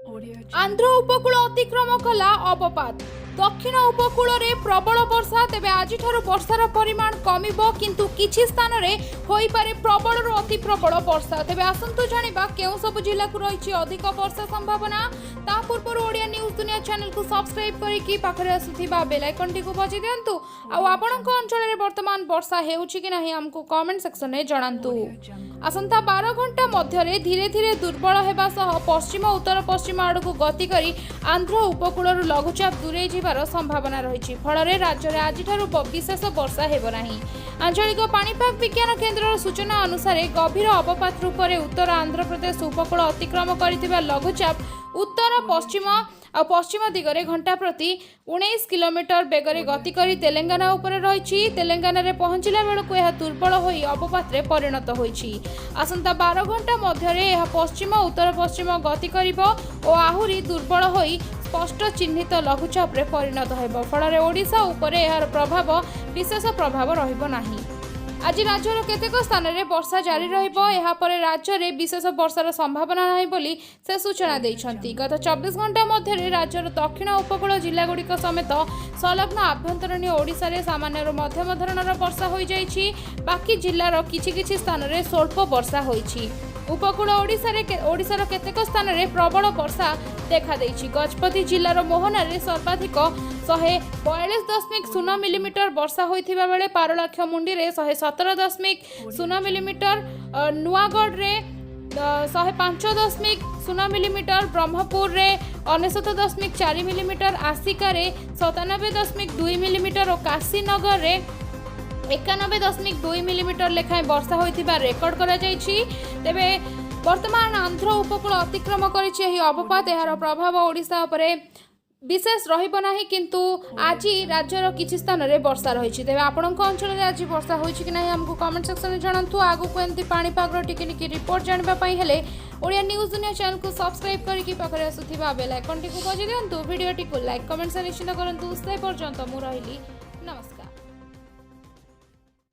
आंध्र उपकूल अतिक्रम कला अवपात दक्षिण उपकूल में प्रबल वर्षा तेबे आज वर्षार परिमाण कमिबो किंतु किछि स्थान रे होई पारे प्रबल रु अति प्रबल वर्षा तेबे आसंतु जानिबा केउ सब जिला को रही अधिक वर्षा संभावना ता पूर्व ओडिया न्यूज दुनिया चैनल को सब्सक्राइब करिकि पाखरे आसुथिबा बेल आइकन टी को बजाइ दियंतु आ आपणक अंचल रे वर्तमान वर्षा हेउछि कि नाही हमको कमेंट सेक्शन में जणांतु। आसंता 12 घंटा मध्य धीरे धीरे दुर्बल हेबा सह पश्चिम उत्तर पश्चिम आड़ को गति करी आंध्र उपकूल लघुचाप दूरे जिबार संभावना रही फल राज्य में आज विशेष वर्षा हेब नाही। आंचलिक पाणीपाग विज्ञान केन्द्र सूचना अनुसार गभीर अवपात रूप में उत्तर आंध्र प्रदेश उपकूल अतिक्रम कर लघुचाप उत्तर पश्चिम आ पश्चिम दिगरे घंटा प्रति 19 किलोमीटर बेगरे गति करी तेलंगाना उपरे रही तेलंगाना रे पहुंचला बेलू यह दुर्बल होई अवपात रे परिणत होईछि। आसंता 12 घंटा मध्य यह पश्चिम उत्तर पश्चिम गति करिबो और आहुरी दुर्बल होई स्पष्ट चिन्हित लघुचाप रे परिणत हेबो फल ओडिशा उपरे यार प्रभाव विशेष प्रभाव रहिबो नाही। आज राज्यर केतेक स्थान में वर्षा जारी रहिबो एहा परे राज्य में विशेष वर्षार संभावना नाही बोली से सूचना दैछंती। गत 24 घंटा मध्य राज्यर दक्षिण उपकूल जिलागुड़िक समेत संलग्न आभ्यंतरीण ओडिशा रे सामान्य मध्यम धरणर वर्षा हो जाइछि। बाकी जिल्लार किछि स्थान में स्वल्प वर्षा होइछि। उपकूल ओडिशार केतेक स्थान में प्रबल वर्षा देखा देइछि। गजपति जिल्लार मोहनारे सर्वाधिक 142.0 मिलीमीटर वर्षा होइथिबा बेले पारलाखेमुंडी रे 117.0 मिलीमीटर, नुआगढ़ रे 105.0 मिलीमीटर, ब्रह्मपुर रे 99.4 मिलीमीटर, आसिका रे 97.2 मिलीमीटर और काशीनगर रे 91.2 मिलीमीटर लेखाएं वर्षा होइथिबा रेकर्ड करा जाइछि। तेबे वर्तमान आंध्र उपकूल अतिक्रम करिछि एही अवपात एहार प्रभाव ओडिशा उपरे विशेष रहिबो नाही किंतु आज राज्यर किछि स्थान रे वर्षा रहिछि। तेबे आपणक अंचल रे आज वर्षा होइछि कि नाही हमको कमेंट सेक्शन में जणांतु। आगु को एंती पानी पागरो टिके रिपोर्ट जानबा पई हेले ओडिया न्यूज दुनिया चैनल को सब्सक्राइब करिकि पाखरे आसुथिबा बेल आइकन टी को बजाइ दियंतु। वीडियो टी को लाइक कमेंट से निश्चित करंतु। से पर्यंत मु रहिली